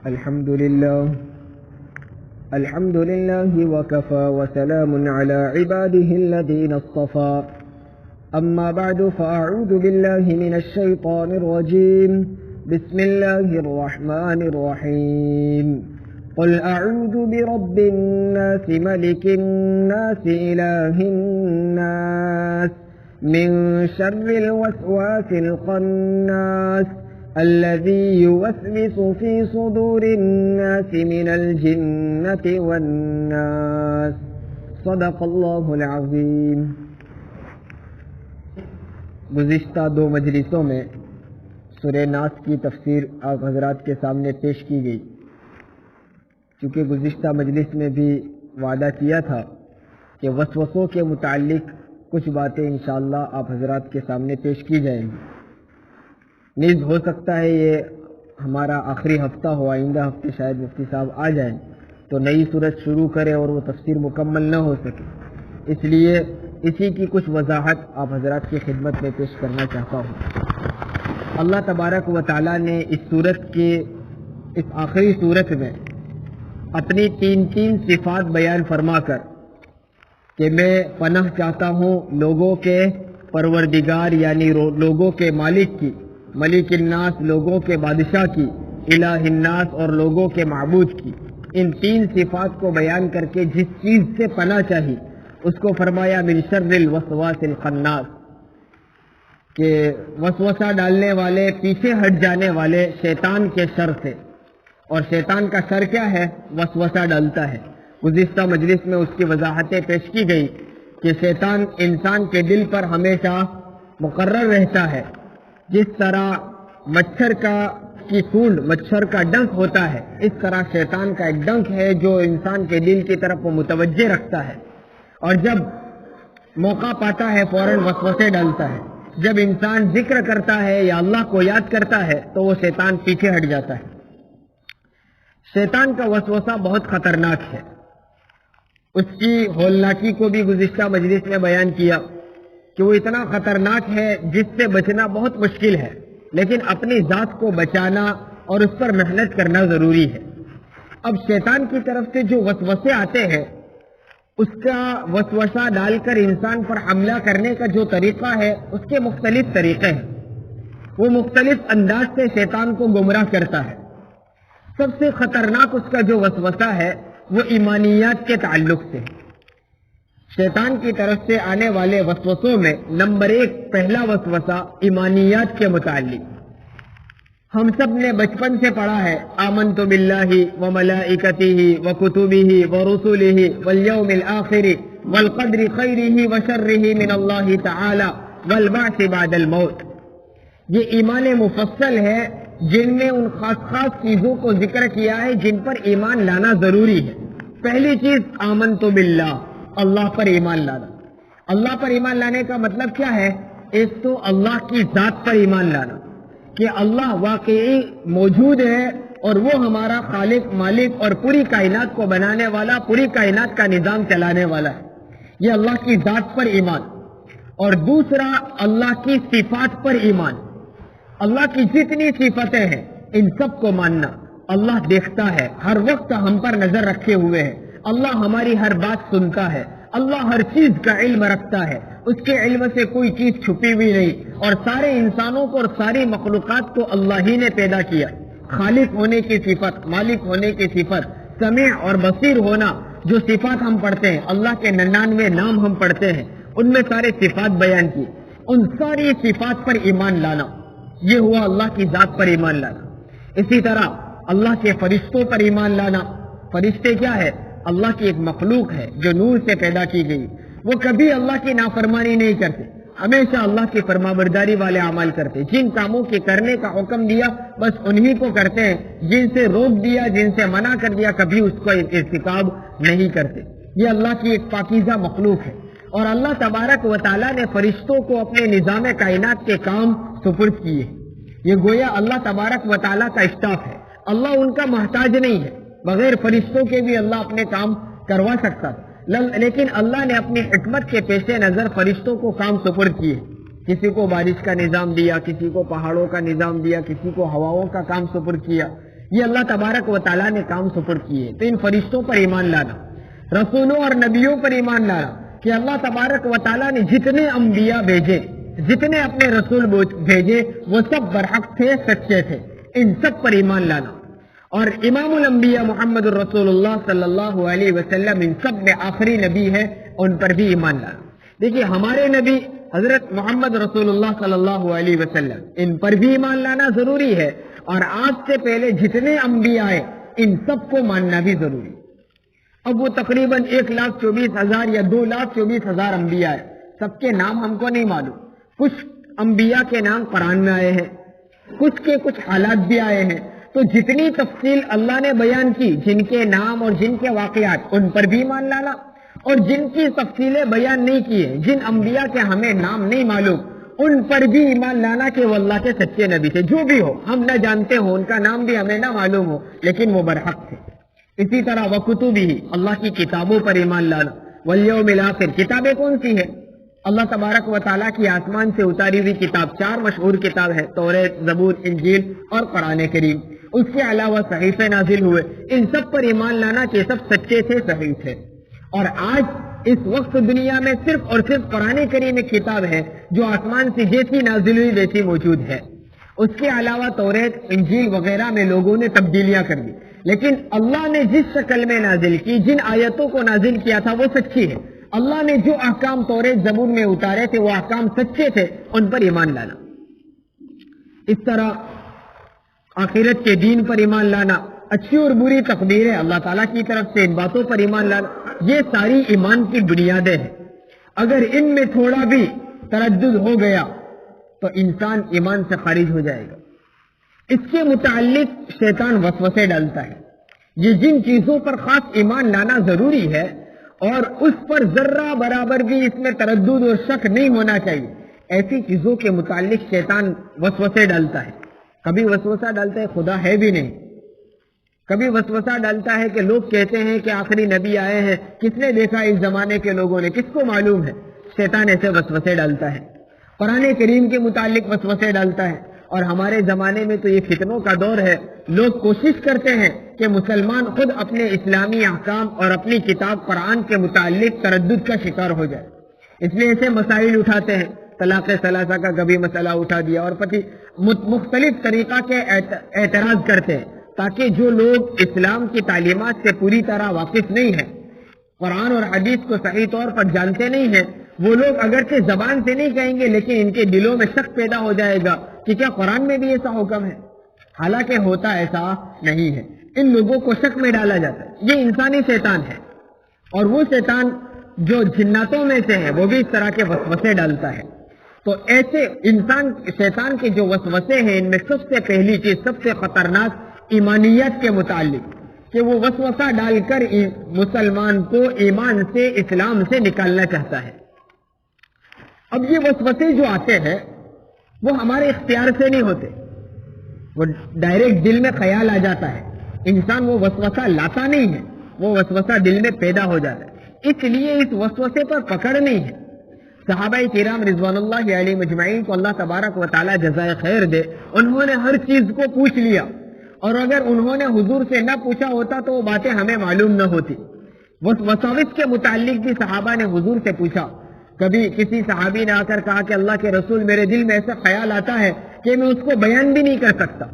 الحمد لله وكفى وسلام على عباده الذين اصطفى أما بعد فأعوذ بالله من الشيطان الرجيم بسم الله الرحمن الرحيم قل أعوذ برب الناس ملك الناس إله الناس من شر الوسواس الخناس الذي يوسوس في صدور الناس من الجنة والناس صدق اللہ العظیم۔ گزشتہ 2 مجلسوں میں سورہ ناس کی تفسیر آپ حضرات کے سامنے پیش کی گئی۔ چونکہ گزشتہ مجلس میں بھی وعدہ کیا تھا کہ وسوسوں کے متعلق کچھ باتیں انشاءاللہ آپ حضرات کے سامنے پیش کی جائیں گی۔ نیز ہو سکتا ہے یہ ہمارا آخری ہفتہ ہو، آئندہ ہفتے شاید مفتی صاحب آ جائیں تو نئی صورت شروع کرے اور وہ تفسیر مکمل نہ ہو سکے، اس لیے اسی کی کچھ وضاحت آپ حضرات کی خدمت میں پیش کرنا چاہتا ہوں۔ اللہ تبارک و تعالیٰ نے اس صورت کے اس آخری صورت میں اپنی 3 صفات بیان فرما کر کہ میں پناہ چاہتا ہوں لوگوں کے پروردگار یعنی لوگوں کے مالک کی، ملک الناس لوگوں کے بادشاہ کی، الہ الناس اور لوگوں کے معبود کی، ان 3 صفات کو بیان کر کے جس چیز سے پناہ چاہیے اس کو فرمایا من شر الوسواس الخناس، کہ وسوسہ ڈالنے والے، پیچھے ہٹ جانے والے شیطان کے شر سے۔ اور شیطان کا شر کیا ہے؟ وسوسہ ڈالتا ہے۔ گزشتہ مجلس میں اس کی وضاحتیں پیش کی گئی کہ شیطان انسان کے دل پر ہمیشہ مقرر رہتا ہے۔ جس طرح مچھر کا ڈنک ہوتا ہے، اس طرح شیطان کا ایک ڈنک ہے جو انسان کے دل کی طرف وہ متوجہ رکھتا ہے، اور جب موقع پاتا ہے فوراً وسوسے ڈالتا ہے۔ جب انسان ذکر کرتا ہے یا اللہ کو یاد کرتا ہے تو وہ شیطان پیچھے ہٹ جاتا ہے۔ شیطان کا وسوسہ بہت خطرناک ہے، اس کی ہولناکی کو بھی گزشتہ مجلس میں بیان کیا کہ وہ اتنا خطرناک ہے جس سے بچنا بہت مشکل ہے، لیکن اپنی ذات کو بچانا اور اس پر محنت کرنا ضروری ہے۔ اب شیطان کی طرف سے جو وسوسے آتے ہیں، اس کا وسوسہ ڈال کر انسان پر حملہ کرنے کا جو طریقہ ہے اس کے مختلف طریقے ہیں، وہ مختلف انداز سے شیطان کو گمراہ کرتا ہے۔ سب سے خطرناک اس کا جو وسوسہ ہے وہ ایمانیات کے تعلق سے۔ شیطان کی طرف سے آنے والے وسوسوں میں نمبر 1 پہلا وسوسہ ایمانیات کے متعلق۔ ہم سب نے بچپن سے پڑھا ہے آمنت باللہ وملائکتہ وکتبہ ورسلہ والیوم الآخر والقدر خیرہ وشرہ من اللہ تعالی والبعث بعد الموت۔ یہ ایمان مفصل ہے جن میں ان خاص چیزوں کو ذکر کیا ہے جن پر ایمان لانا ضروری ہے۔ پہلی چیز آمنت باللہ، اللہ پر ایمان لانا۔ اللہ پر ایمان لانے کا مطلب کیا ہے؟ ایک تو اللہ کی ذات پر ایمان لانا کہ اللہ واقعی موجود ہے اور وہ ہمارا خالق، مالک اور پوری کائنات کو بنانے والا، پوری کائنات کا نظام چلانے والا ہے، یہ اللہ کی ذات پر ایمان۔ اور دوسرا اللہ کی صفات پر ایمان، اللہ کی جتنی صفتیں ہیں ان سب کو ماننا۔ اللہ دیکھتا ہے، ہر وقت ہم پر نظر رکھے ہوئے ہے، اللہ ہماری ہر بات سنتا ہے، اللہ ہر چیز کا علم رکھتا ہے، اس کے علم سے کوئی چیز چھپی ہوئی نہیں، اور سارے انسانوں کو اور ساری مخلوقات کو اللہ ہی نے پیدا کیا۔ خالق ہونے کی صفت، مالک ہونے کی صفت، سمیع اور بصیر ہونا، جو صفات ہم پڑھتے ہیں، اللہ کے 99 نام ہم پڑھتے ہیں، ان میں سارے صفات بیان کی، ان ساری صفات پر ایمان لانا، یہ ہوا اللہ کی ذات پر ایمان لانا۔ اسی طرح اللہ کے فرشتوں پر ایمان لانا۔ فرشتے کیا ہے؟ اللہ کی ایک مخلوق ہے جو نور سے پیدا کی گئی، وہ کبھی اللہ کی نافرمانی نہیں کرتے، ہمیشہ اللہ کی فرمانبرداری والے اعمال کرتے۔ جن کاموں کے کرنے کا حکم دیا بس انہی کو کرتے ہیں، جن سے روک دیا، جن سے منع کر دیا، کبھی اس کو ارتکاب نہیں کرتے۔ یہ اللہ کی ایک پاکیزہ مخلوق ہے، اور اللہ تبارک و تعالیٰ نے فرشتوں کو اپنے نظام کائنات کے کام سپرد کیے۔ یہ گویا اللہ تبارک و تعالیٰ کا اسٹاف ہے، اللہ ان کا محتاج نہیں ہے، بغیر فرشتوں کے بھی اللہ اپنے کام کروا سکتا، لیکن اللہ نے اپنی حکمت کے پیش نظر فرشتوں کو کام سپرد کیے۔ کسی کو بارش کا نظام دیا، کسی کو پہاڑوں کا نظام دیا، کسی کو ہواؤں کا کام سپرد کیا، یہ اللہ تبارک و تعالیٰ نے کام سپرد کیے. تو ان فرشتوں پر ایمان لانا، رسولوں اور نبیوں پر ایمان لانا کہ اللہ تبارک و تعالیٰ نے جتنے انبیاء بھیجے، جتنے اپنے رسول بھیجے، وہ سب برحق تھے، سچے تھے، ان سب پر ایمان لانا. اور امام الانبیاء محمد الرسول اللہ صلی اللہ علیہ وسلم ان سب میں آخری نبی ہے، ان پر بھی ایمان لانا. دیکھیے ہمارے نبی حضرت محمد رسول اللہ صلی اللہ علیہ وسلم، ان پر بھی ایمان لانا ضروری ہے، اور آج سے پہلے جتنے انبیاء آئے ان سب کو ماننا بھی ضروری. اب وہ تقریباً 1,24,000 یا 2,24,000 انبیاء ہے، سب کے نام ہم کو نہیں معلوم. کچھ انبیاء کے نام قرآن میں آئے ہیں، کچھ کے کچھ حالات بھی آئے ہیں. تو جتنی تفصیل اللہ نے بیان کی، جن کے نام اور جن کے واقعات، ان پر بھی مان لانا، اور جن کی تفصیلیں بیان نہیں کی ہیں، جن انبیاء کے ہمیں نام نہیں معلوم، ان پر بھی ایمان لانا کہ وہ اللہ کے سچے نبی تھے. جو بھی ہو، ہم نہ جانتے ہوں، ان کا نام بھی ہمیں نہ معلوم ہو، لیکن وہ برحق تھے. اسی طرح وکتبہ، اللہ کی کتابوں پر ایمان لانا. والیوم الآخر، کتابیں کون سی ہیں؟ اللہ تبارک و تعالیٰ کی آسمان سے اتاری ہوئی کتاب، 4 مشہور کتاب ہے، توریت، زبور، انجیل اور قرآن کریم. اس کے علاوہ صحیفے نازل ہوئے، ان سب پر ایمان لانا کہ سب سچے تھے، صحیح تھے. اور آج اس وقت دنیا میں صرف اور صرف قرآن کریم ایک کتاب ہے جو آسمان سے جیسی نازل ہوئی ویسی موجود ہے. اس کے علاوہ توریت، انجیل وغیرہ میں لوگوں نے تبدیلیاں کر دی، لیکن اللہ نے جس شکل میں نازل کی، جن آیتوں کو نازل کیا تھا، وہ سچی ہے. اللہ نے جو احکام توریت، زبور میں اتارے تھے، وہ احکام سچے تھے، ان پر ایمان لانا. اس طرح آخرت کے دین پر ایمان لانا، اچھی اور بری تقدیریں اللہ تعالیٰ کی طرف سے، ان باتوں پر ایمان لانا، یہ ساری ایمان کی بنیادیں ہیں. اگر ان میں تھوڑا بھی تردد ہو گیا تو انسان ایمان سے خارج ہو جائے گا. اس کے متعلق شیطان وسوسے ڈالتا ہے. یہ جن چیزوں پر خاص ایمان لانا ضروری ہے اور اس پر ذرہ برابر بھی اس میں تردد اور شک نہیں ہونا چاہیے، ایسی چیزوں کے متعلق شیطان وسوسے ڈالتا ہے. کبھی وسوسہ ڈالتا ہے خدا ہے بھی نہیں، کبھی وسوسہ ڈالتا ہے کہ لوگ کہتے ہیں کہ آخری نبی آئے ہیں، کس نے دیکھا اس زمانے کے لوگوں نے، کس کو معلوم ہے. شیطان ایسے وسوسے ڈالتا ہے. قرآن کریم کے متعلق وسوسے ڈالتا ہے. اور ہمارے زمانے میں تو یہ فتنوں کا دور ہے، لوگ کوشش کرتے ہیں کہ مسلمان خود اپنے اسلامی احکام اور اپنی کتاب قرآن کے متعلق تردد کا شکار ہو جائے. اس لیے ایسے مسائل اٹھاتے ہیں، طلاق ثلاثہ کا کبھی مسئلہ اٹھا دیا، اور مختلف طریقہ کے اعتراض کرتے ہیں، تاکہ جو لوگ اسلام کی تعلیمات سے پوری طرح واقف نہیں ہیں، قرآن اور حدیث کو صحیح طور پر جانتے نہیں ہیں، وہ لوگ اگرچہ زبان سے نہیں کہیں گے لیکن ان کے دلوں میں شک پیدا ہو جائے گا کہ کیا قرآن میں بھی ایسا حکم ہے، حالانکہ ہوتا ایسا نہیں ہے. ان لوگوں کو شک میں ڈالا جاتا ہے. یہ انسانی شیطان ہے، اور وہ شیطان جو جناتوں میں سے ہے وہ بھی اس طرح کے وسوسے ڈالتا ہے. تو ایسے شیطان کے جو وسوسے ہیں، ان میں سب سے پہلی چیز، سب سے خطرناک ایمانیت کے متعلق، کہ وہ وسوسہ ڈال کر مسلمان کو ایمان سے، اسلام سے نکالنا چاہتا ہے. اب یہ وسوسے جو آتے ہیں وہ ہمارے اختیار سے نہیں ہوتے، وہ ڈائریکٹ دل میں خیال آ جاتا ہے. انسان وہ وسوسہ لاتا نہیں ہے، وہ وسوسہ دل میں پیدا ہو جاتا ہے. اس لیے اس وسوسے پر پکڑ نہیں ہے. صحابہ کرام رضوان اللہ علیہ مجمعین کو اللہ تبارک و تعالی جزائے خیر دے، انہوں نے ہر چیز کو پوچھ لیا، اور اگر انہوں نے حضور سے نہ پوچھا ہوتا تو وہ باتیں ہمیں معلوم نہ ہوتی. وساوس کے متعلق بھی صحابہ نے حضور سے پوچھا. کبھی کسی صحابی نے آ کر کہا کہ اللہ کے رسول، میرے دل میں ایسا خیال آتا ہے کہ میں اس کو بیان بھی نہیں کر سکتا.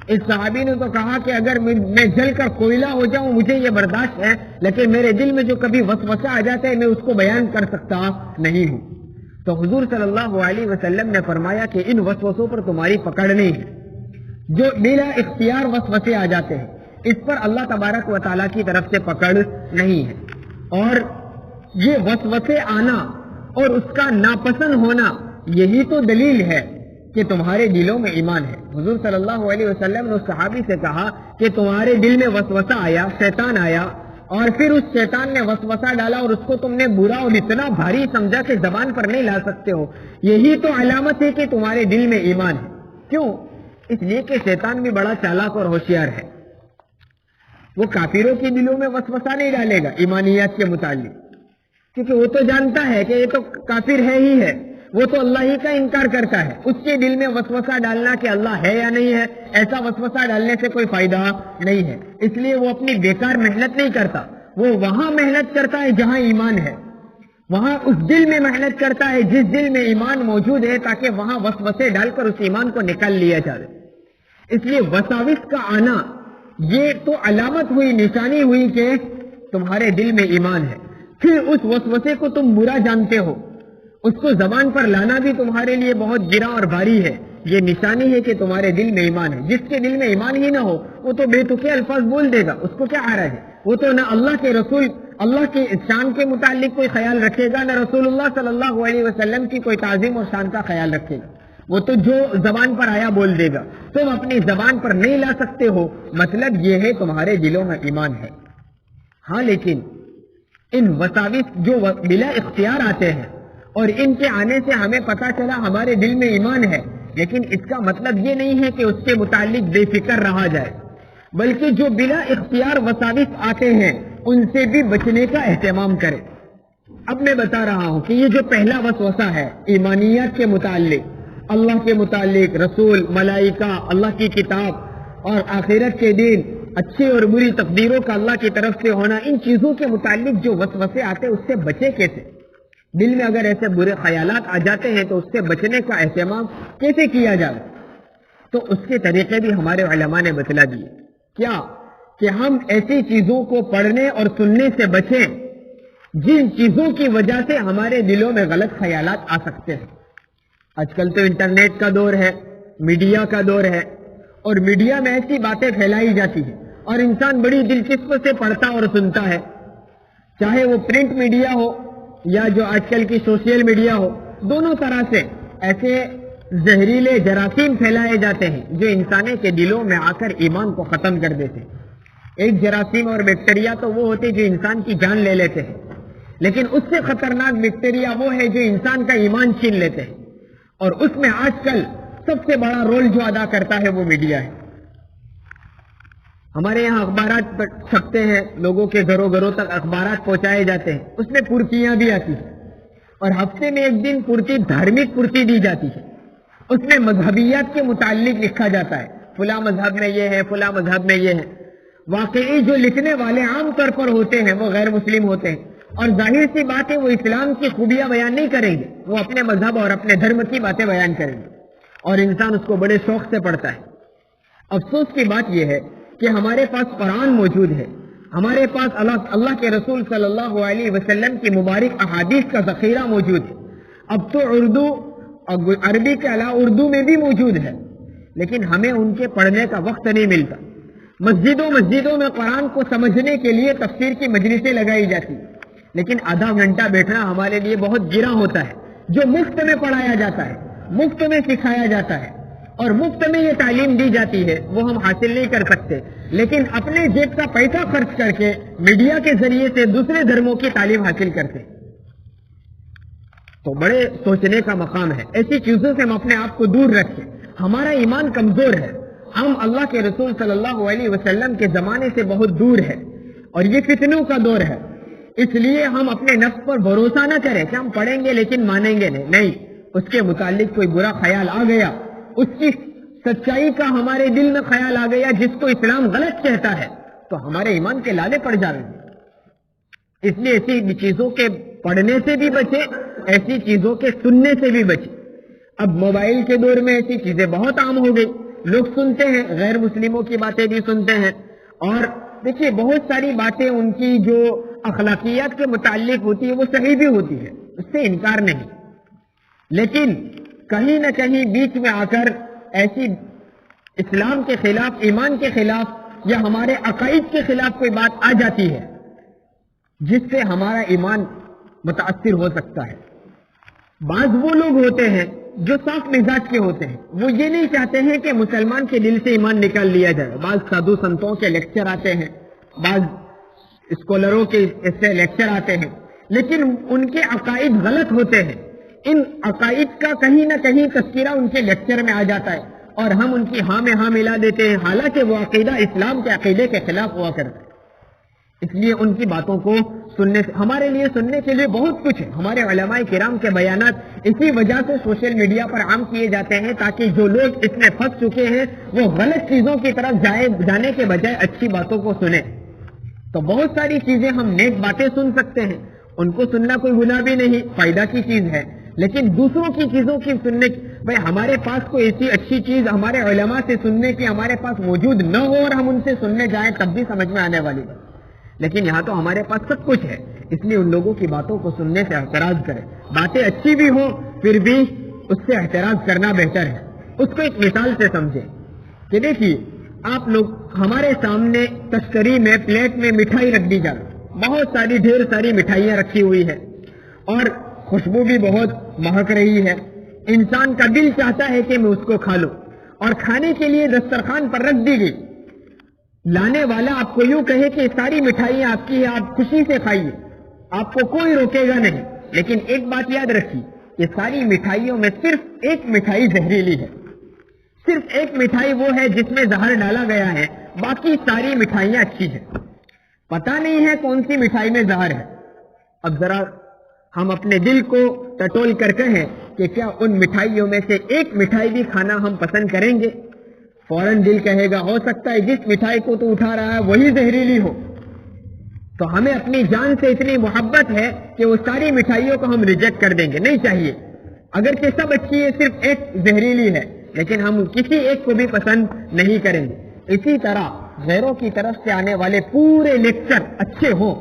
اس صحابی نے تو کہا کہ اگر میں جل کر کوئلہ ہو جاؤں مجھے یہ برداشت ہے، لیکن میرے دل میں جو کبھی وسوسہ آ جاتا ہے میں اس کو بیان کر سکتا نہیں ہوں. تو حضور صلی اللہ علیہ وسلم نے فرمایا کہ ان وسوسوں پر تمہاری پکڑ نہیں ہے. جو بلا اختیار وسوسے آ جاتے ہیں، اس پر اللہ تبارک و تعالیٰ کی طرف سے پکڑ نہیں ہے. اور یہ وسوسے آنا اور اس کا ناپسند ہونا، یہی تو دلیل ہے کہ تمہارے دلوں میں ایمان ہے. حضور صلی اللہ علیہ وسلم نے اس صحابی سے کہا کہ تمہارے دل میں وسوسہ آیا، شیطان آیا، اور پھر اس شیطان نے وسوسہ ڈالا اور اس کو تم نے برا اور اتنا بھاری سمجھا کہ زبان پر نہیں لا سکتے ہو، یہی تو علامت ہے کہ تمہارے دل میں ایمان ہے. کیوں؟ اس لیے کہ شیطان بھی بڑا چالاک اور ہوشیار ہے. وہ کافروں کے دلوں میں وسوسہ نہیں ڈالے گا ایمانیات کے متعلق، کیونکہ وہ تو جانتا ہے کہ یہ تو کافر ہے ہی ہے. وہ تو اللہ ہی کا انکار کرتا ہے. اس کے دل میں وسوسہ ڈالنا کہ اللہ ہے یا نہیں ہے، ایسا وسوسہ ڈالنے سے کوئی فائدہ نہیں ہے. اس لیے وہ اپنی بیکار محنت نہیں کرتا، وہ وہاں محنت کرتا ہے جہاں ایمان ہے، وہاں اس دل میں محنت کرتا ہے جس دل میں ایمان موجود ہے، تاکہ وہاں وسوسے ڈال کر اس ایمان کو نکال لیا جائے. اس لیے وساوس کا آنا یہ تو علامت ہوئی، نشانی ہوئی کہ تمہارے دل میں ایمان ہے. پھر اس وسوسے کو تم برا جانتے ہو، اس کو زبان پر لانا بھی تمہارے لیے بہت گرا اور بھاری ہے. یہ نشانی ہے کہ تمہارے دل میں ایمان ہے. جس کے دل میں ایمان ہی نہ ہو وہ تو بے تکے الفاظ بول دے گا، اس کو کیا حرج ہے؟ وہ تو نہ اللہ کے رسول، اللہ کے شان کے متعلق کوئی خیال رکھے گا، نہ رسول اللہ صلی اللہ علیہ وسلم کی کوئی تعظیم اور شان کا خیال رکھے گا. وہ تو جو زبان پر آیا بول دے گا. تم اپنی زبان پر نہیں لا سکتے ہو، مطلب یہ ہے تمہارے دلوں میں ایمان ہے. ہاں لیکن ان وساوس جو بلا اختیار آتے ہیں اور ان کے آنے سے ہمیں پتا چلا ہمارے دل میں ایمان ہے، لیکن اس کا مطلب یہ نہیں ہے کہ اس کے متعلق بے فکر رہا جائے، بلکہ جو بلا اختیار وساوس آتے ہیں ان سے بھی بچنے کا اہتمام کرے. اب میں بتا رہا ہوں کہ یہ جو پہلا وسوسہ ہے ایمانیات کے متعلق، اللہ کے متعلق، رسول، ملائکہ، اللہ کی کتاب اور آخرت کے دن، اچھی اور بری تقدیروں کا اللہ کی طرف سے ہونا، ان چیزوں کے متعلق جو وسوسے آتے اس سے بچے کیسے؟ دل میں اگر ایسے برے خیالات آ جاتے ہیں تو اس سے بچنے کا اہتمام کیسے کیا جائے؟ تو اس کے طریقے بھی ہمارے علماء نے بتلا دیے. کیا کہ ہم ایسی چیزوں کو پڑھنے اور سننے سے بچیں جن چیزوں کی وجہ سے ہمارے دلوں میں غلط خیالات آ سکتے ہیں. آج کل تو انٹرنیٹ کا دور ہے، میڈیا کا دور ہے، اور میڈیا میں ایسی باتیں پھیلائی جاتی ہیں اور انسان بڑی دلچسپی سے پڑھتا اور سنتا ہے. چاہے وہ پرنٹ میڈیا ہو یا جو آج کل کی سوشل میڈیا ہو، دونوں طرح سے ایسے زہریلے جراثیم پھیلائے جاتے ہیں جو انسانوں کے دلوں میں آ کر ایمان کو ختم کر دیتے ہیں. ایک جراثیم اور بیکٹیریا تو وہ ہوتے جو انسان کی جان لے لیتے ہیں، لیکن اس سے خطرناک بیکٹیریا وہ ہے جو انسان کا ایمان چھین لیتے ہیں. اور اس میں آج کل سب سے بڑا رول جو ادا کرتا ہے وہ میڈیا ہے. ہمارے یہاں اخبارات چھپتے ہیں، لوگوں کے گھروں گھروں تک اخبارات پہنچائے جاتے ہیں، اس میں پرچیاں بھی آتی ہیں، اور ہفتے میں ایک دن پرچی، دھارمک پرچی دی جاتی ہے. اس میں مذہبیات کے متعلق لکھا جاتا ہے، فلاں مذہب میں یہ ہے، فلاں مذہب میں یہ ہے. واقعی جو لکھنے والے عام طور پر ہوتے ہیں وہ غیر مسلم ہوتے ہیں، اور ظاہر سی بات ہے وہ اسلام کی خوبیاں بیان نہیں کریں گے، وہ اپنے مذہب اور اپنے دھرم کی باتیں بیان کریں گے، اور انسان اس کو بڑے شوق سے پڑھتا ہے. افسوس کی بات یہ ہے کہ ہمارے پاس قرآن موجود ہے، ہمارے پاس اللہ کے رسول صلی اللہ علیہ وسلم کی مبارک احادیث کا ذخیرہ موجود ہے. اب تو اردو اور عربی کے علاوہ اردو میں بھی موجود ہے، لیکن ہمیں ان کے پڑھنے کا وقت نہیں ملتا. مسجدوں میں قرآن کو سمجھنے کے لیے تفسیر کی مجلسیں لگائی جاتی ہیں، لیکن آدھا گھنٹہ بیٹھنا ہمارے لیے بہت گرا ہوتا ہے. جو مفت میں پڑھایا جاتا ہے، مفت میں سکھایا جاتا ہے اور مفت میں یہ تعلیم دی جاتی ہے وہ ہم حاصل نہیں کر سکتے، لیکن اپنے جیب کا پیسہ خرچ کر کے میڈیا کے ذریعے سے دوسرے دھرموں کی تعلیم حاصل کرتے. تو بڑے سوچنے کا مقام ہے. ایسی چیزوں سے ہم اپنے آپ کو دور رکھیں. ہمارا ایمان کمزور ہے، ہم اللہ کے رسول صلی اللہ علیہ وسلم کے زمانے سے بہت دور ہے، اور یہ فتنوں کا دور ہے. اس لیے ہم اپنے نفس پر بھروسہ نہ کریں کہ ہم پڑھیں گے لیکن مانیں گے نہیں. اس کے متعلق کوئی برا خیال آ گیا، اس کی سچائی کا ہمارے دل میں خیال آ گیا جس کو اسلام غلط کہتا ہے، تو ہمارے ایمان کے لالے پڑ جائیں گے. اس لیے ایسی چیزوں کے پڑھنے سے بھی بچے، ایسی چیزوں کے سننے سے بھی بچے. اب موبائل کے دور میں ایسی چیزیں بہت عام ہو گئی، لوگ سنتے ہیں، غیر مسلموں کی باتیں بھی سنتے ہیں، اور دیکھیے بہت ساری باتیں ان کی جو اخلاقیات کے متعلق ہوتی ہے وہ صحیح بھی ہوتی ہے، اس سے انکار نہیں، لیکن کہیں نہ کہیں بیچ میں آ کر ایسی اسلام کے خلاف، ایمان کے خلاف یا ہمارے عقائد کے خلاف کوئی بات آ جاتی ہے جس سے ہمارا ایمان متاثر ہو سکتا ہے. بعض وہ لوگ ہوتے ہیں جو صاف مزاج کے ہوتے ہیں، وہ یہ نہیں چاہتے ہیں کہ مسلمان کے دل سے ایمان نکال لیا جائے. بعض سادھو سنتوں کے لیکچر آتے ہیں، بعض اسکالروں کے ایسے لیکچر آتے ہیں، لیکن ان کے عقائد غلط ہوتے ہیں. ان عقائد کا کہیں نہ کہیں تذکرہ ان کے لیکچر میں آ جاتا ہے، اور ہم ان کی ہاں میں ہاں ملا دیتے ہیں، حالانکہ وہ عقیدہ اسلام کے عقیدے کے خلاف ہوا کرتا ہے. اس لیے ان کی باتوں کو سننے سے ہمارے لیے سننے کے لیے بہت کچھ ہے. ہمارے علماء کرام کے بیانات اسی وجہ سے سوشل میڈیا پر عام کیے جاتے ہیں تاکہ جو لوگ اس میں پھنس چکے ہیں وہ غلط چیزوں کی طرف جانے کے بجائے اچھی باتوں کو سنیں. تو بہت ساری چیزیں ہم نیک باتیں سن سکتے ہیں, ان کو سننا کوئی گناہ بھی نہیں, فائدہ کی چیز ہے. لیکن دوسروں کی چیزوں کی سننے بھائی ہمارے پاس کوئی ایسی اچھی چیز ہمارے علماء سے سننے کی ہمارے پاس موجود نہ ہو اور ہم ان سے سننے جائیں تب بھی سمجھ میں آنے والی بات. لیکن یہاں تو ہمارے پاس سب کچھ ہے, اس لیے ان لوگوں کی باتوں کو سننے سے اعتراض کریں. باتیں اچھی بھی ہو پھر بھی اس سے اعتراض کرنا بہتر ہے. اس کو ایک مثال سے سمجھیں کہ دیکھیے آپ لوگ ہمارے سامنے تشکری میں پلیٹ میں مٹھائی رکھ دی جائے, بہت ساری ڈھیر ساری مٹھائیاں رکھی ہوئی ہے اور خوشبو بھی بہت مہک رہی ہے. انسان کا دل چاہتا ہے کہ میں اس کو کھا لوں اور کھانے کے لیے دسترخوان پر رکھ دی گئی. لانے والا آپ کو یوں کہے کہ ساری مٹھائیاں آپ کی ہیں, آپ خوشی سے کھائیے, آپ کو کوئی روکے گا نہیں. لیکن ایک بات یاد رکھیے, یہ ساری مٹھائیوں میں صرف ایک مٹھائی زہریلی ہے. صرف ایک مٹھائی وہ ہے جس میں زہر ڈالا گیا ہے, باقی ساری مٹھائیاں اچھی ہیں. پتہ نہیں ہے کون سی مٹھائی میں زہر ہے. اب ذرا ہم اپنے دل کو ٹٹول کر کہیں کہ کیا ان مٹھائیوں میں سے ایک مٹھائی بھی کھانا ہم پسند کریں گے؟ فوراً دل کہے گا ہو سکتا ہے جس مٹھائی کو تو اٹھا رہا ہے وہی زہریلی ہو. تو ہمیں اپنی جان سے اتنی محبت ہے کہ وہ ساری مٹھائیوں کو ہم ریجیکٹ کر دیں گے, نہیں چاہیے. اگرچہ سب اچھی ہے, صرف ایک زہریلی ہے, لیکن ہم کسی ایک کو بھی پسند نہیں کریں گے. اسی طرح غیروں کی طرف سے آنے والے پورے لیکچر اچھے ہوں,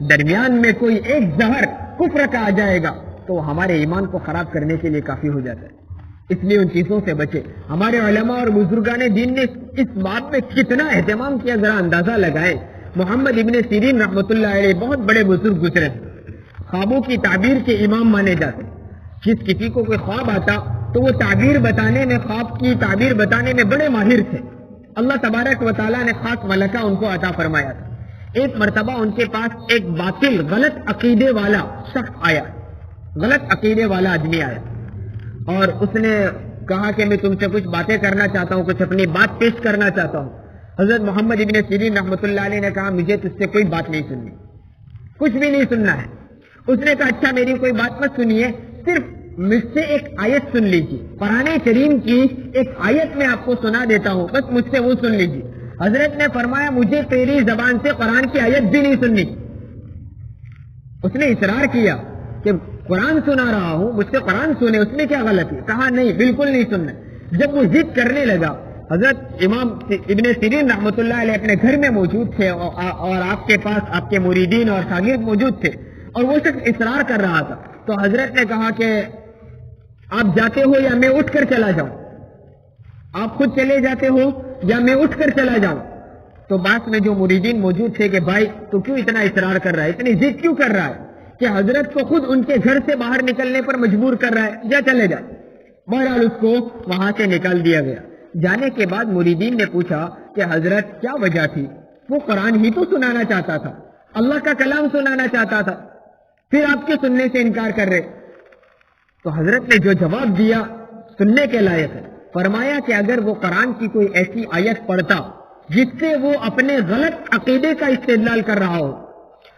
درمیان میں کوئی ایک زہر کفر کا آ جائے گا تو وہ ہمارے ایمان کو خراب کرنے کے لیے کافی ہو جاتا ہے. اس لیے ان چیزوں سے بچے. ہمارے علماء اور بزرگان دین نے اس بات میں کتنا اہتمام کیا, ذرا اندازہ لگائیں. محمد ابن سیرین رحمۃ اللہ علیہ بہت بڑے بزرگ گزرے, خوابوں کی تعبیر کے امام مانے جاتے. جس کسی کو کوئی خواب آتا تو وہ تعبیر بتانے میں, خواب کی تعبیر بتانے میں بڑے ماہر تھے. اللہ تبارک و تعالیٰ نے خاص ملکہ ان کو عطا فرمایا تھا. ایک مرتبہ ان کے پاس ایک باطل غلط عقیدے والا شخص آیا, غلط عقیدے والا آدمی آیا اور اس نے کہا کہ میں تم سے کچھ باتیں کرنا چاہتا ہوں, کچھ اپنی بات پیش کرنا چاہتا ہوں. حضرت محمد ابن سیرین رحمۃ اللہ علیہ نے کہا مجھے تجھ سے کوئی بات نہیں سننی, کچھ بھی نہیں سننا ہے. اس نے کہا اچھا میری کوئی بات مت سنیے, صرف مجھ سے ایک آیت سن لیجیے, قرآن کریم کی ایک آیت میں آپ کو سنا دیتا ہوں, بس مجھ سے وہ سن لیجیے. حضرت نے فرمایا مجھے تیری زبان سے قرآن کی آیت بھی نہیں سننی. اس نے اصرار کیا کہ قرآن سنا رہا ہوں, مجھ سے قرآن سنے, اس میں کیا غلط ہے؟ کہا نہیں بالکل نہیں سننا. جب وہ ضد کرنے لگا, حضرت امام ابن سیرین رحمۃ اللہ علیہ اپنے گھر میں موجود تھے اور آپ کے پاس آپ کے مریدین اور شاگرد موجود تھے اور وہ شخص اصرار کر رہا تھا. تو حضرت نے کہا کہ آپ جاتے ہو یا میں اٹھ کر چلا جاؤں, آپ خود چلے جاتے ہو یا میں اٹھ کر چلا جاؤں. تو بعد میں جو مریدین موجود تھے کہ بھائی تو کیوں اتنا اصرار کر رہا ہے, اتنی ضد کیوں کر رہا ہے کہ حضرت کو خود ان کے گھر سے باہر نکلنے پر مجبور کر رہا ہے, جا چلے جا. بہرحال اس کو وہاں سے نکال دیا گیا. جانے کے بعد مریدین نے پوچھا کہ حضرت کیا وجہ تھی؟ وہ قرآن ہی تو سنانا چاہتا تھا, اللہ کا کلام سنانا چاہتا تھا, پھر آپ کے سننے سے انکار کر رہے. تو حضرت نے جو جواب دیا سننے کے لائق ہے. فرمایا کہ اگر وہ قرآن کی کوئی ایسی آیت پڑھتا جس سے وہ اپنے غلط عقیدے کا استدلال کر رہا ہو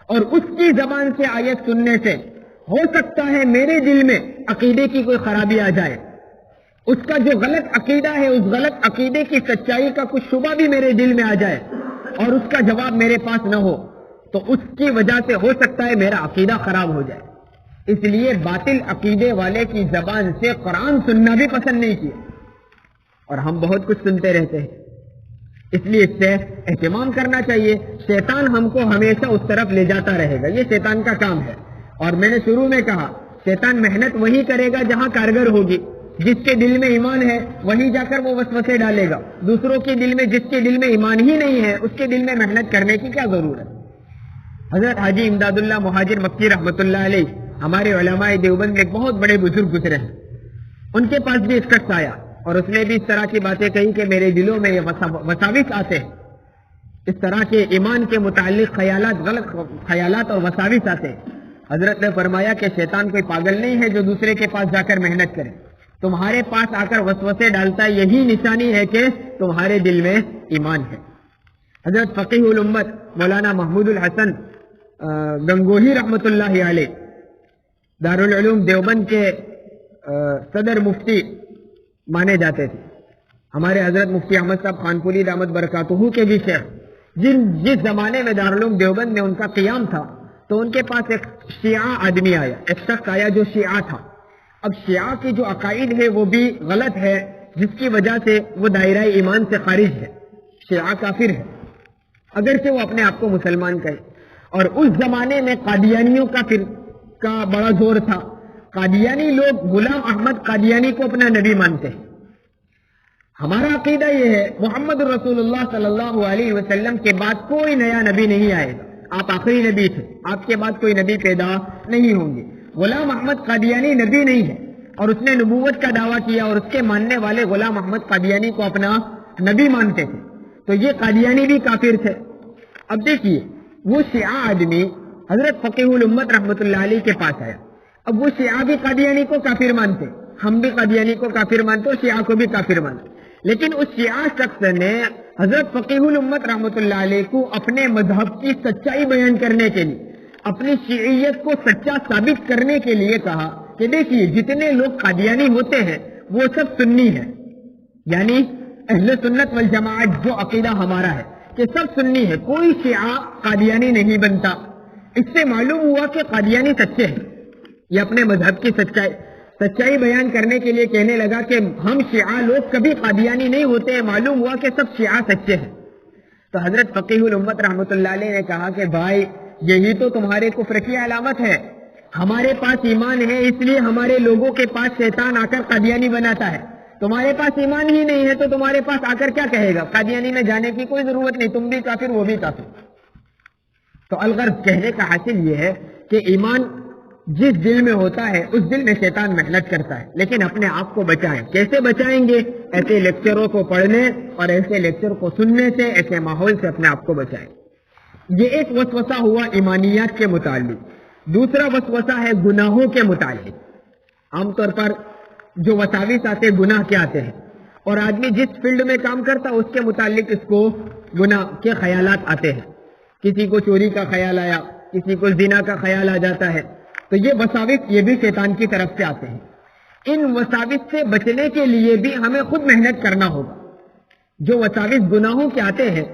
اور اس کی زبان سے آیت سننے سے ہو سکتا ہے میرے دل میں عقیدے کی کوئی خرابی آ جائے, اس کا جو غلط عقیدہ ہے اس غلط عقیدے کی سچائی کا کچھ شبہ بھی میرے دل میں آ جائے اور اس کا جواب میرے پاس نہ ہو, تو اس کی وجہ سے ہو سکتا ہے میرا عقیدہ خراب ہو جائے. اس لیے باطل عقیدے والے کی زبان سے قرآن سننا بھی پسند نہیں کیا, اور ہم بہت کچھ سنتے رہتے ہیں. اس لیے اس سے اہتمام کرنا چاہیے. شیطان ہم کو ہمیشہ اس طرف لے جاتا رہے گا, یہ شیطان کا کام ہے. اور میں نے شروع میں کہا شیطان محنت وہی کرے گا جہاں کارگر ہوگی. جس کے دل میں ایمان ہے وہیں جا کر وہ وسوسے ڈالے گا. دوسروں کے دل میں, جس کے دل میں ایمان ہی نہیں ہے اس کے دل میں محنت کرنے کی کیا ضرورت. حضرت حاجی امداد اللہ مہاجر مکی رحمۃ اللہ علیہ ہمارے علماء دیوبند میں ایک بہت بڑے بزرگ گزرے ہیں. ان کے پاس بھی ایک شخص آیا اور اس نے بھی اس طرح کی باتیں کہی کہ میرے دلوں میں یہ وساوس آتے ہیں, اس طرح کے ایمان کے متعلق خیالات, غلط خیالات اور وساوس آتے ہیں. حضرت نے فرمایا کہ شیطان کوئی پاگل نہیں ہے جو دوسرے کے پاس جا کر محنت کرے, تمہارے پاس آ کر وسوسے ڈالتا ہے, یہی نشانی ہے کہ تمہارے دل میں ایمان ہے. حضرت فقیہ الامت مولانا محمود الحسن گنگوہی رحمۃ اللہ علیہ دارالعلوم دیوبند کے صدر مفتی مانے جاتے تھے. ہمارے حضرت مفتی احمد صاحب خانپوری دامت برکاتہ کے بھی شیخ. جس زمانے میں دارالعلوم دیوبند میں ان کا قیام تھا تو ان کے پاس ایک شیعہ آدمی آیا, ایک شخص آیا جو شیعہ تھا. اب شیعہ کی جو عقائد ہے وہ بھی غلط ہے, جس کی وجہ سے وہ دائرہ ایمان سے خارج ہے. شیعہ کافر ہے اگرچہ وہ اپنے آپ کو مسلمان کہے. اور اس زمانے میں قادیانیوں کا بڑا زور تھا. قادیانی لوگ غلام احمد قادیانی کو اپنا نبی مانتے ہیں. ہمارا عقیدہ یہ ہے محمد رسول اللہ صلی اللہ علیہ وسلم کے بعد کوئی نیا نبی نہیں آئے گا. آپ آخری نبی تھے, آپ کے بعد کوئی نبی پیدا نہیں ہوں گے. غلام احمد قادیانی نبی نہیں ہے اور اس نے نبوت کا دعویٰ کیا اور اس کے ماننے والے غلام احمد قادیانی کو اپنا نبی مانتے تھے. تو یہ قادیانی بھی کافر تھے. اب دیکھیے وہ شیعہ آدمی حضرت فقیہ الامت رحمۃ اللہ علیہ کے پاس آیا. اب وہ شیعہ بھی قادیانی کو کافر مانتے, ہم بھی قادیانی کو کافر مانتے اور شیعہ کو بھی کافر مانتے. لیکن اس شیعہ شخص نے حضرت فقیہ الامت رحمۃ اللہ علیہ کو اپنے مذہب کی سچائی بیان کرنے کے لیے, اپنی شیعیت کو سچا ثابت کرنے کے لیے کہا کہ دیکھیے جتنے لوگ قادیانی ہوتے ہیں وہ سب سنی ہیں, یعنی اہل سنت والجماعت جو عقیدہ ہمارا ہے کہ سب سنی ہے, کوئی شیعہ قادیانی نہیں بنتا. اس سے معلوم ہوا کہ قادیانی سچے ہیں. یہ اپنے مذہب کی سچائی بیان کرنے کے لیے کہنے لگا کہ ہم شیعہ لوگ کبھی قادیانی نہیں ہوتے ہیں, معلوم ہوا کہ سب شیعہ سچے ہیں. تو حضرت فقیہ الامت رحمۃ اللہ علیہ نے کہا کہ بھائی یہی تو تمہارے کفر کی علامت ہے. ہمارے پاس ایمان ہے اس لیے ہمارے لوگوں کے پاس شیطان آ کر قادیانی بناتا ہے. تمہارے پاس ایمان ہی نہیں ہے تو تمہارے پاس آ کر کیا کہے گا, قادیانی میں جانے کی کوئی ضرورت نہیں, تم بھی کافر وہ بھی کافر. تو الغرض کہنے کا حاصل یہ ہے کہ ایمان جس دل میں ہوتا ہے اس دل میں شیطان محنت کرتا ہے. لیکن اپنے آپ کو بچائیں. کیسے بچائیں گے؟ ایسے لیکچروں کو پڑھنے اور ایسے لیکچر کو سننے سے, ایسے ماحول سے اپنے آپ کو بچائیں. یہ ایک وسوسہ ہوا ایمانیات کے متعلق. دوسرا وسوسہ ہے گناہوں کے متعلق. عام طور پر جو وساوس آتے گناہ کے آتے ہیں, اور آدمی جس فیلڈ میں کام کرتا اس کے متعلق اس کو گناہ کے خیالات آتے ہیں. کسی کو چوری کا خیال آیا, کسی کو زنا کا خیال آ جاتا ہے. تو یہ وساوس یہ بھی شیطان کی طرف سے آتے ہیں. ان وساوس سے بچنے کے لیے بھی ہمیں خود محنت کرنا ہوگا. جو وساوس گناہوں کے آتے ہیں,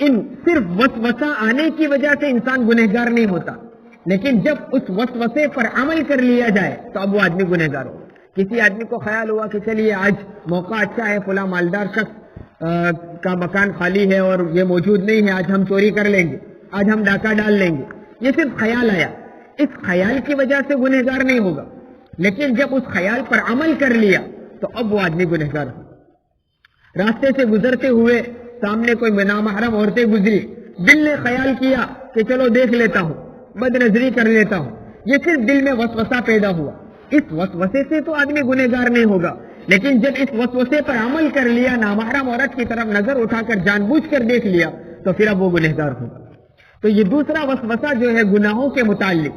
ان صرف وسوسہ آنے کی وجہ سے انسان گنہگار نہیں ہوتا, لیکن جب اس وسوسے پر عمل کر لیا جائے تو اب وہ آدمی گنہگار ہوگا. کسی آدمی کو خیال ہوا کہ چلیے آج موقع اچھا ہے, فلاں مالدار شخص کا مکان خالی ہے اور یہ موجود نہیں ہے, آج ہم چوری کر لیں گے, آج ہم ڈاکہ ڈال لیں گے. یہ صرف خیال آیا, اس خیال کی وجہ سے گنہگار نہیں ہوگا, لیکن جب اس خیال پر عمل کر لیا تو اب وہ آدمی گنہگار ہوگا. راستے سے گزرتے ہوئے سامنے کوئی نامحرم عورتیں گزری, دل نے خیال کیا کہ چلو دیکھ لیتا ہوں, بد نظری کر لیتا ہوں. یہ صرف دل میں وسوسہ پیدا ہوا. اس وسوسے سے تو آدمی گنہگار نہیں ہوگا, لیکن جب اس وسوسے پر عمل کر لیا, نامحرم عورت کی طرف نظر اٹھا کر جان بوجھ کر دیکھ لیا, تو پھر اب وہ گنہگار ہوگا. تو یہ دوسرا وسوسہ جو ہے گناہوں کے متعلق,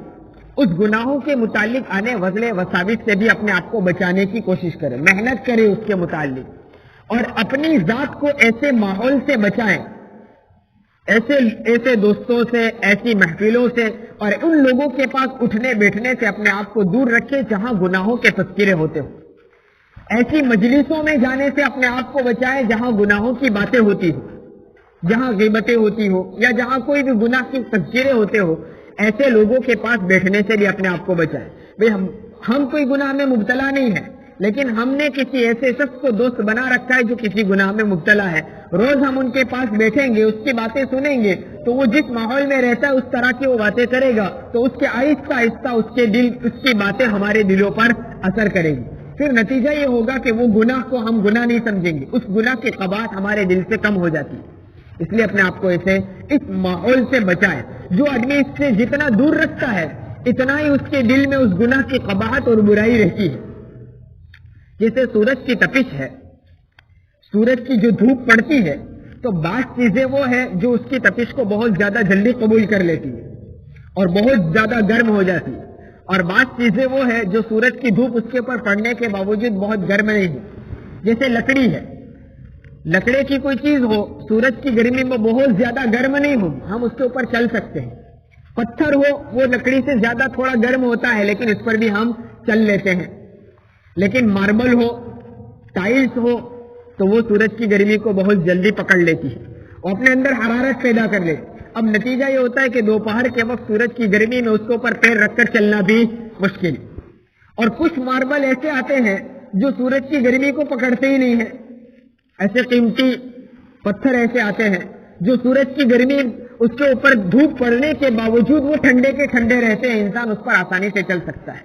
اس گناہوں کے متعلق آنے وزلے وساوس سے بھی اپنے آپ کو بچانے کی کوشش کرے, محنت کرے اس کے متعلق, اور اپنی ذات کو ایسے ماحول سے بچائیں, ایسے دوستوں سے, ایسی محفلوں سے, اور ان لوگوں کے پاس اٹھنے بیٹھنے سے اپنے آپ کو دور رکھے جہاں گناہوں کے تذکرے ہوتے ہوں. ایسی مجلسوں میں جانے سے اپنے آپ کو بچائیں جہاں گناہوں کی باتیں ہوتی ہوں, جہاں غیبتیں ہوتی ہو, یا جہاں کوئی بھی گناہ کی تذکرے ہوتے ہو. ایسے لوگوں کے پاس بیٹھنے سے بھی اپنے آپ کو بچائیں. بھئی ہم کوئی گناہ میں مبتلا نہیں ہے, لیکن ہم نے کسی ایسے شخص کو دوست بنا رکھا ہے جو کسی گناہ میں مبتلا ہے. روز ہم ان کے پاس بیٹھیں گے, اس کی باتیں سنیں گے, تو وہ جس ماحول میں رہتا ہے اس طرح کی وہ باتیں کرے گا, تو اس کے آہستہ آہستہ اس کی باتیں ہمارے دلوں پر اثر کرے گی. پھر نتیجہ یہ ہوگا کہ وہ گناہ کو ہم گناہ نہیں سمجھیں گے, اس گناہ کی قباحت ہمارے دل سے کم ہو جاتی ہے. اس لیے اپنے آپ کو ایسے اس ماحول سے بچائیں. جو آدمی اس سے جتنا دور رکھتا ہے اتنا ہی اس کے دل میں اس گناہ کی قباحت اور برائی رہتی ہے. جیسے سورج کی تپش ہے, سورج کی جو دھوپ پڑتی ہے تو بعض چیزیں وہ ہے جو اس کی تپش کو بہت زیادہ جلدی قبول کر لیتی ہے اور بہت زیادہ گرم ہو جاتی ہے, اور بعض چیزیں وہ ہے جو سورج کی دھوپ اس کے اوپر پڑنے کے باوجود بہت گرم نہیں ہے. جیسے لکڑی ہے, لکڑے کی کوئی چیز ہو سورج کی گرمی میں بہت زیادہ گرم نہیں ہوگی, ہم اس کے اوپر چل سکتے ہیں. پتھر ہو وہ لکڑی سے زیادہ تھوڑا گرم ہوتا ہے لیکن اس پر بھی ہم چل لیتے ہیں. لیکن ماربل ہو, ٹائلز ہو تو وہ سورج کی گرمی کو بہت جلدی پکڑ لیتی ہے اور اپنے اندر حرارت پیدا کر لیتی. اب نتیجہ یہ ہوتا ہے کہ دوپہر کے وقت سورج کی گرمی میں اس کے اوپر پیر رکھ کر چلنا بھی مشکل. اور کچھ ماربل ایسے آتے ہیں جو سورج کی گرمی کو پکڑتے ہی نہیں ہیں. ایسے قیمتی پتھر ایسے آتے ہیں جو سورج کی گرمی اس کے اوپر دھوپ پڑنے کے باوجود وہ ٹھنڈے کے ٹھنڈے رہتے ہیں, انسان اس پر آسانی سے چل سکتا ہے.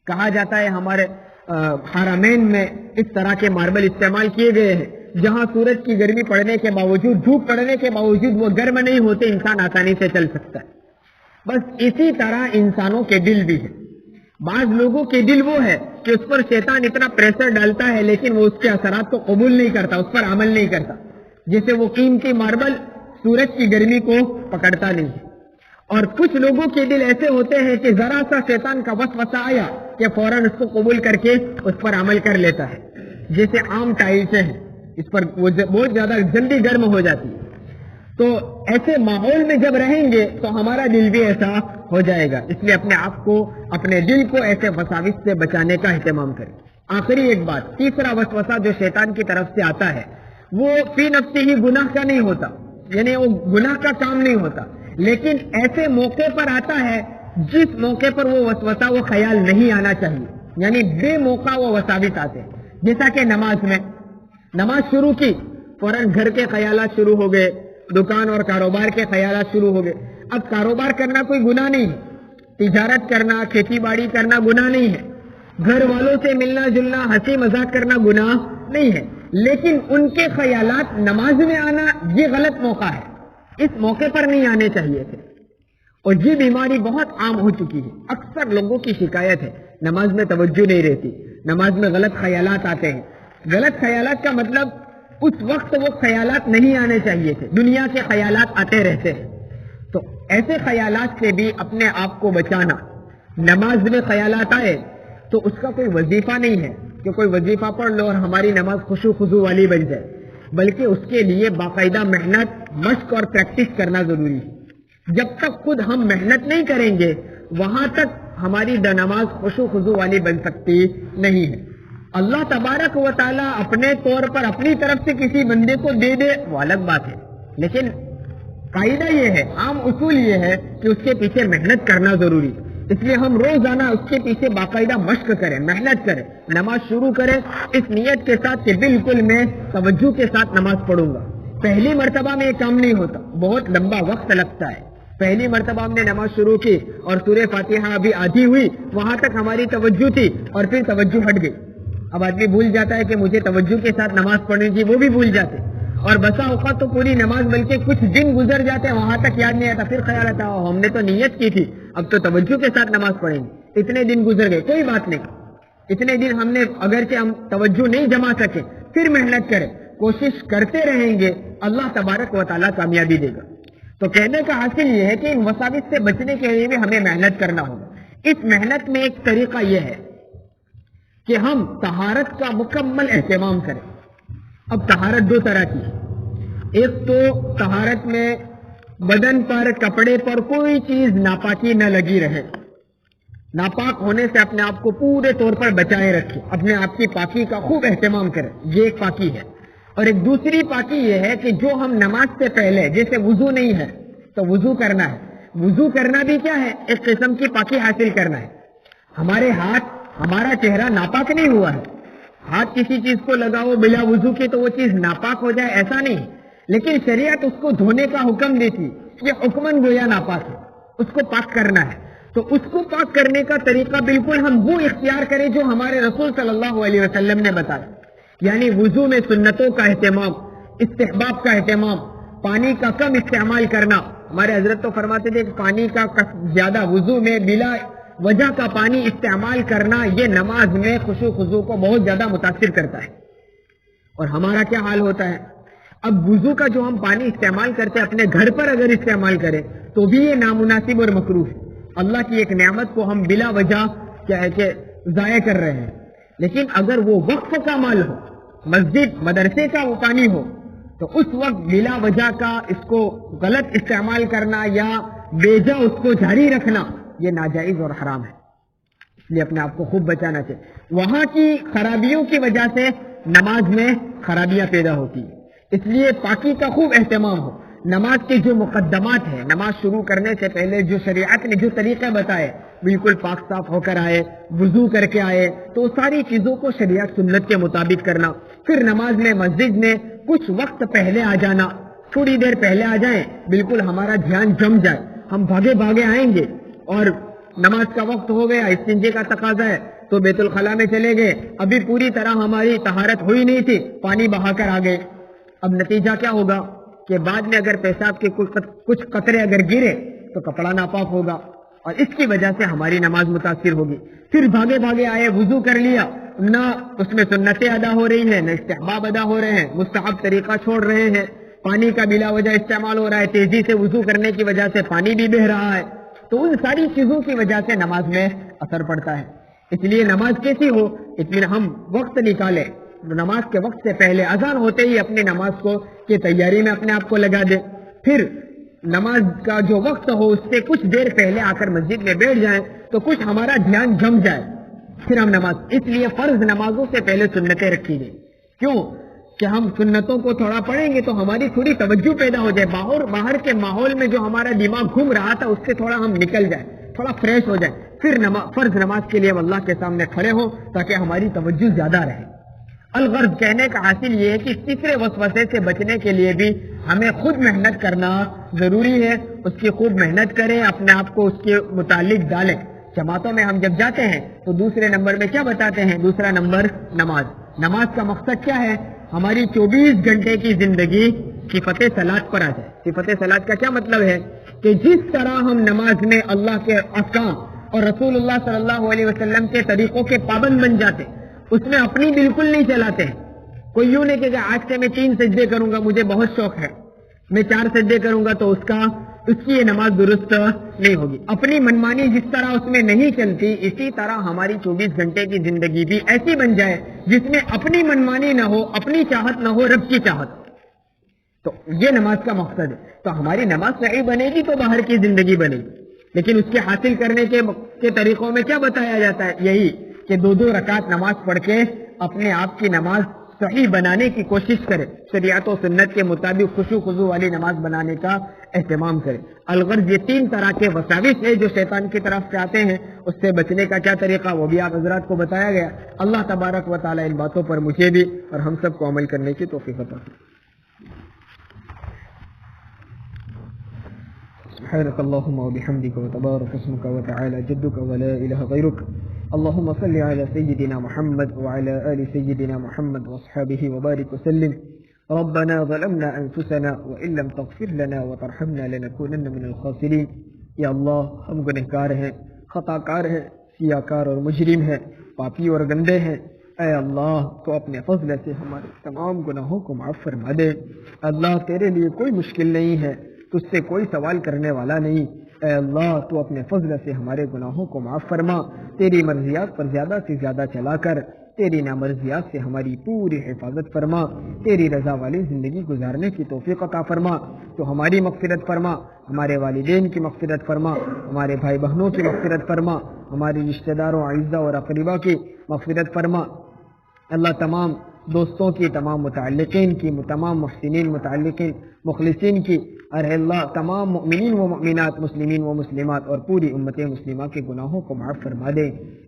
کہا جاتا ہے ہمارے حرمین میں اس طرح کے ماربل استعمال کیے گئے ہیں جہاں سورج کی گرمی پڑنے کے باوجود, دھوپ پڑنے کے باوجود وہ گرم نہیں ہوتے, انسان آسانی سے چل سکتا ہے. بس اسی طرح انسانوں کے دل بھی ہے. بعض لوگوں کے دل وہ ہے کہ اس پر شیطان اتنا پریشر ڈالتا ہے لیکن وہ اس کے اثرات کو قبول نہیں کرتا, اس پر عمل نہیں کرتا. جیسے وہ قیمتی ماربل سورج کی گرمی کو پکڑتا نہیں. اور کچھ لوگوں کے دل ایسے ہوتے ہیں کہ ذرا سا شیطان کا وسوسہ آیا کہ فوراً اس کو قبول کر کے اس پر عمل کر لیتا ہے. جیسے عام ٹائلز ہیں, اس پر وہ بہت زیادہ جلدی گرم ہو جاتی ہے. تو ایسے ماحول میں جب رہیں گے تو ہمارا دل بھی ایسا ہو جائے گا. اس لیے اپنے آپ کو, اپنے دل کو ایسے وساوس سے بچانے کا اہتمام کریں. آخری ایک بات, تیسرا وسوسہ جو شیطان کی طرف سے آتا ہے وہ فی نفسی ہی گناہ کا نہیں ہوتا, یعنی وہ گناہ کا کام نہیں ہوتا, لیکن ایسے موقع پر آتا ہے جس موقع پر وہ وسوسہ, وہ خیال نہیں آنا چاہیے, یعنی بے موقع وہ وساوس آتے ہیں. جیسا کہ نماز میں, نماز شروع کی فوراً گھر کے خیالات شروع ہو گئے, دکان اور کاروبار کے خیالات شروع ہو گئے. اب کاروبار کرنا کوئی گناہ نہیں ہے, تجارت کرنا, کھیتی باڑی کرنا گناہ نہیں ہے, گھر والوں سے ملنا جلنا, ہنسی مذاق کرنا گناہ نہیں ہے, لیکن ان کے خیالات نماز میں آنا یہ غلط موقع ہے, اس موقع پر نہیں آنے چاہیے تھے. اور یہ بیماری بہت عام ہو چکی ہے. اکثر لوگوں کی شکایت ہے نماز میں توجہ نہیں رہتی, نماز میں غلط خیالات آتے ہیں. غلط خیالات کا مطلب اس وقت وہ خیالات نہیں آنے چاہیے تھے, دنیا کے خیالات آتے رہتے ہیں. تو ایسے خیالات سے بھی اپنے آپ کو بچانا. نماز میں خیالات آئے تو اس کا کوئی وظیفہ نہیں ہے کہ کوئی وظیفہ پڑھ لو اور ہماری نماز خشوع خضوع والی بن جائے, بلکہ اس کے لیے باقاعدہ محنت, مشق اور پریکٹس کرنا ضروری ہے. جب تک خود ہم محنت نہیں کریں گے وہاں تک ہماری نماز خشوع خضوع والی بن سکتی نہیں ہے. اللہ تبارک و تعالیٰ اپنے طور پر اپنی طرف سے کسی بندے کو دے دے وہ الگ بات ہے, لیکن قاعدہ یہ ہے, عام اصول یہ ہے کہ اس کے پیچھے محنت کرنا ضروری ہے. اس لیے ہم روزانہ اس کے پیچھے باقاعدہ مشق کریں, محنت کریں, نماز شروع کریں اس نیت کے ساتھ کہ بالکل میں توجہ کے ساتھ نماز پڑھوں گا. پہلی مرتبہ میں یہ کام نہیں ہوتا, بہت لمبا وقت لگتا ہے. پہلی مرتبہ ہم نے نماز شروع کی اور سورہ فاتحہ ابھی آدھی ہوئی, وہاں تک ہماری توجہ تھی اور پھر توجہ ہٹ گئی. اب آدمی بھول جاتا ہے کہ مجھے توجہ کے ساتھ نماز پڑھنی تھی, وہ بھی بھول جاتے. اور بسا اوقات تو پوری نماز بلکہ کچھ دن گزر جاتے ہیں, وہاں تک یاد نہیں آتا, پھر خیال آتا ہم نے تو نیت کی تھی, اب تو توجہ کے ساتھ نماز پڑھیں گے. اتنے دن گزر گئے, کوئی بات نہیں, اتنے دن ہم نے اگرچہ ہم توجہ نہیں جما سکے پھر محنت کریں, کوشش کرتے رہیں گے, اللہ تبارک و تعالیٰ کامیابی دے گا. تو کہنے کا حاصل یہ ہے کہ ان وساوس سے بچنے کے لیے بھی ہمیں محنت کرنا ہوگا. اس محنت میں ایک طریقہ یہ ہے کہ ہم طہارت کا مکمل اہتمام کریں. اب طہارت دو طرح کی ہے. ایک تو طہارت میں بدن پر, کپڑے پر کوئی چیز ناپاکی نہ لگی رہے, ناپاک ہونے سے اپنے آپ کو پورے طور پر بچائے رکھے, اپنے آپ کی پاکی کا خوب اہتمام کریں, یہ ایک پاکی ہے. اور ایک دوسری پاکی یہ ہے کہ جو ہم نماز سے پہلے, جیسے وضو نہیں ہے تو وضو کرنا ہے. وضو کرنا بھی کیا ہے, ایک قسم کی پاکی حاصل کرنا ہے. ہمارے ہاتھ, ہمارا چہرہ ناپاک نہیں ہوا ہے, ہاتھ کسی چیز کو لگاؤ بلا وضو کے تو وہ چیز ناپاک ہو جائے ایسا نہیں, لیکن شریعت اس کو دھونے کا حکم دیتی, یہ حکمن گویا ناپاک ہے, اس کو پاک کرنا ہے. تو اس کو پاک کرنے کا طریقہ بالکل ہم وہ اختیار کریں جو ہمارے رسول صلی اللہ علیہ وسلم نے بتایا, یعنی وضو میں سنتوں کا اہتمام, استحباب کا اہتمام, پانی کا کم استعمال کرنا. ہمارے حضرت تو فرماتے تھے کہ پانی کا زیادہ وضو میں بلا وجہ کا پانی استعمال کرنا یہ نماز میں خشوع خضوع کو بہت زیادہ متاثر کرتا ہے. اور ہمارا کیا حال ہوتا ہے, اب وضو کا جو ہم پانی استعمال کرتے ہیں اپنے گھر پر اگر استعمال کریں تو بھی یہ نامناسب اور مکروہ ہے. اللہ کی ایک نعمت کو ہم بلا وجہ کیا ہے کہ ضائع کر رہے ہیں. لیکن اگر وہ وقف کا مال ہو, مسجد مدرسے کا وہ پانی ہو, تو اس وقت بلا وجہ کا اس کو غلط استعمال کرنا یا بیجا اس کو جاری رکھنا یہ ناجائز اور حرام ہے، اس لیے اپنے آپ کو خوب بچانا چاہیے۔ وہاں کی خرابیوں کی وجہ سے نماز میں خرابیاں پیدا ہوتی ہیں، اس لیے پاکی کا خوب اہتمام ہو۔ نماز کے جو مقدمات ہیں، نماز شروع کرنے سے پہلے جو شریعت نے جو طریقے بتائے، بالکل پاک صاف ہو کر آئے، وضو کر کے آئے، تو ساری چیزوں کو شریعت سنت کے مطابق کرنا۔ پھر نماز میں مسجد میں کچھ وقت پہلے آ جانا، تھوڑی دیر پہلے آ جائیں، بالکل ہمارا دھیان جم جائے، ہم بھاگے بھاگے آئیں گے اور نماز کا وقت ہو گیا، استنجے کا تقاضا ہے تو بیت الخلاء میں چلے گئے، ابھی پوری طرح ہماری طہارت ہوئی نہیں تھی، پانی بہا کر آ گئے۔ اب نتیجہ کیا ہوگا کہ بعد میں اگر پیشاب کے کچھ قطرے اگر گرے تو کپڑا ناپاک ہوگا اور اس کی وجہ سے ہماری نماز متاثر ہوگی۔ پھر بھاگے بھاگے آئے، وضو کر لیا، نہ اس میں سنتیں ادا ہو رہی ہیں، نہ استحباب ادا ہو رہے ہیں، مستحب طریقہ چھوڑ رہے ہیں، پانی کا بلا وجہ استعمال ہو رہا ہے، تیزی سے وضو کرنے کی وجہ سے پانی بھی بہہ رہا ہے، تو ان ساری چیزوں کی وجہ سے نماز میں اثر پڑتا ہے۔ اس لیے نماز کیسی ہو، اتنے ہم وقت نکالیں، نماز کے وقت سے پہلے اذان ہوتے ہی اپنی نماز کو کی تیاری میں اپنے آپ کو لگا دیں، پھر نماز کا جو وقت ہو اس سے کچھ دیر پہلے آ کر مسجد میں بیٹھ جائیں تو کچھ ہمارا دھیان جم جائے، پھر ہم نماز، اس لیے فرض نمازوں سے پہلے سنتیں رکھی گئی۔ کیوں کہ ہم سنتوں کو تھوڑا پڑھیں گے تو ہماری تھوڑی توجہ پیدا ہو جائے، باہر کے ماحول میں جو ہمارا دماغ گھوم رہا تھا اس سے تھوڑا ہم نکل جائیں، تھوڑا فریش ہو جائیں، پھر فرض نماز کے لیے ہم اللہ کے سامنے کھڑے ہوں تاکہ ہماری توجہ زیادہ رہے۔ الغرض کہنے کا حاصل یہ ہے کہ تیسرے وسوسے سے بچنے کے لیے بھی ہمیں خود محنت کرنا ضروری ہے، اس کی خوب محنت کریں، اپنے آپ کو اس کے متعلق ڈالیں۔ جماعتوں میں ہم جب جاتے ہیں تو دوسرے نمبر میں کیا بتاتے ہیں؟ دوسرا نمبر نماز کا مقصد کیا ہے؟ ہماری 24 گھنٹے کی زندگی صفت صلاۃ پر آ جائے۔ صفت صلاۃ کا کیا مطلب ہے؟ کہ جس طرح ہم نماز میں اللہ کے احکام اور رسول اللہ صلی اللہ علیہ وسلم کے طریقوں کے پابند بن جاتے، اس میں اپنی بالکل نہیں چلاتے ہیں۔ کوئی یوں نہیں کہ آج سے میں 3 سجدے کروں گا، مجھے بہت شوق ہے، میں 4 سجدے کروں گا تو اس کی یہ نماز درست نہیں ہوگی۔ اپنی منمانی جس طرح اس میں نہیں چلتی، اسی طرح ہماری 24 گھنٹے کی زندگی بھی ایسی بن جائے جس میں اپنی منمانی نہ ہو، اپنی چاہت نہ ہو، رب کی چاہت۔ تو یہ نماز کا مقصد ہے۔ تو ہماری نماز صحیح بنے گی تو باہر کی زندگی بنے گی، لیکن اس کے حاصل کرنے کے طریقوں میں کیا بتایا جاتا ہے؟ یہی کہ 2 رکعت نماز پڑھ کے اپنے آپ کی نماز صحیح بنانے کی کوشش کرے، شریعت و سنت کے مطابق خشوع خضوع والی نماز بنانے کا اہتمام کرے۔ الغرض یہ 3 طرح کے وساوس ہیں جو شیطان کی طرف سے آتے ہیں، اس سے بچنے کا کیا طریقہ وہ بھی آپ حضرات کو بتایا گیا۔ اللہ تبارک و تعالی ان باتوں پر مجھے بھی اور ہم سب کو عمل کرنے کی توفیق عطا فرمائے۔ سبحانك اللهم وبحمدك وتبارك اسمك وتعالى جدك ولا إله غيرك اللهم صل على سيدنا محمد وعلى آل سيدنا محمد واصحابه وبارك وسلم ربنا ظلمنا أنفسنا وإن لم تغفر لنا وترحمنا لنكونن من الخاسرين۔ یا اللہ ہم گنہگار ہیں، خطا کار ہیں، سیاہ کار اور مجرم ہیں، پاپی اور گندے ہیں، اے اللہ تو اپنے فضل سے ہمارے تمام گناہوں کو معاف فرما دے۔ اللہ تیرے لیے کوئی مشکل نہیں ہے، تجھ سے کوئی سوال کرنے والا نہیں، اے اللہ تو اپنے فضل سے ہمارے گناہوں کو معاف فرما، تیری مرضیات پر زیادہ سے زیادہ چلا کر تیری نامرضیات سے ہماری پوری حفاظت فرما، تیری رضا والی زندگی گزارنے کی توفیق عطا فرما، تو ہماری مغفرت فرما، ہمارے والدین کی مغفرت فرما، ہمارے بھائی بہنوں کی مغفرت فرما، ہمارے رشتہ داروں اعزاء اور اقربا کی مغفرت فرما۔ اللہ تمام دوستوں کی، تمام متعلقین کی، تمام محسنین متعلقین مخلصین کی، اور اللہ تمام مؤمنین و مؤمنات، مسلمین و مسلمات اور پوری امت مسلمہ کے گناہوں کو معاف فرما دے۔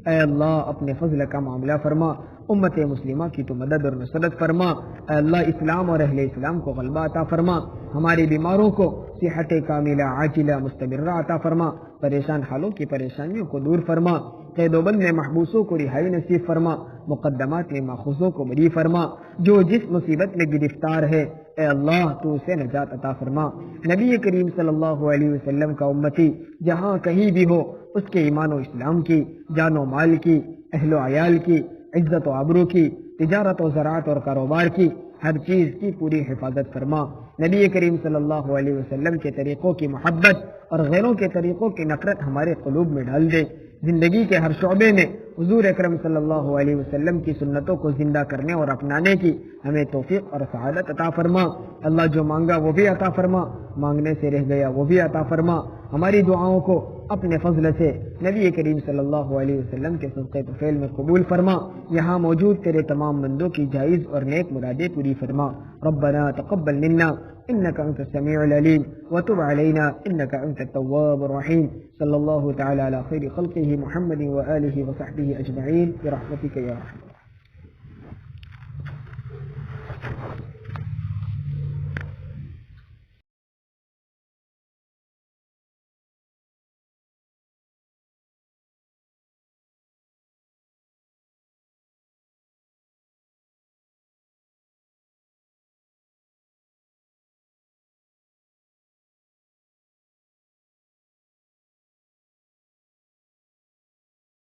اے اللہ اپنے فضل کا معاملہ فرما، امت مسلمہ کی تو مدد اور نصرت فرما، اے اللہ اسلام اور اہل اسلام کو غلبہ عطا فرما، ہمارے بیماروں کو صحت کاملہ عاجلہ مستمرہ عطا فرما، پریشان حالوں کی پریشانیوں کو دور فرما، قید و بند میں محبوسوں کو رہائی نصیب فرما، مقدمات میں ماخوذوں کو بری فرما، جو جس مصیبت میں گرفتار ہے اے اللہ تو اسے نجات عطا فرما۔ نبی کریم صلی اللہ علیہ وسلم کا امتی جہاں کہیں بھی ہو، اس کے ایمان و اسلام کی، جان و مال کی، اہل و عیال کی، عزت و آبرو کی، تجارت و زراعت اور کاروبار کی، ہر چیز کی پوری حفاظت فرما۔ نبی کریم صلی اللہ علیہ وسلم کے طریقوں کی محبت اور غیروں کے طریقوں کی نفرت ہمارے قلوب میں ڈال دے، زندگی کے ہر شعبے میں حضور اکرم صلی اللہ علیہ وسلم کی سنتوں کو زندہ کرنے اور اپنانے کی ہمیں توفیق اور سعادت عطا فرما۔ اللہ جو مانگا وہ بھی عطا فرما، مانگنے سے رہ گیا وہ بھی عطا فرما۔ ہماری دعاؤں کو اپنے فضل سے نبی کریم صلی اللہ علیہ وسلم کے صدقے طفیل میں قبول فرما۔ یہاں موجود تیرے تمام بندوں کی جائز اور نیک مرادیں پوری فرما۔ ربنا تقبل منا انك انت السميع العليم وتب علينا انك انت التواب الرحيم صلى الله تعالى على خير خلقه محمد وآله وصحبه اجمعين برحمتك يا رحمن۔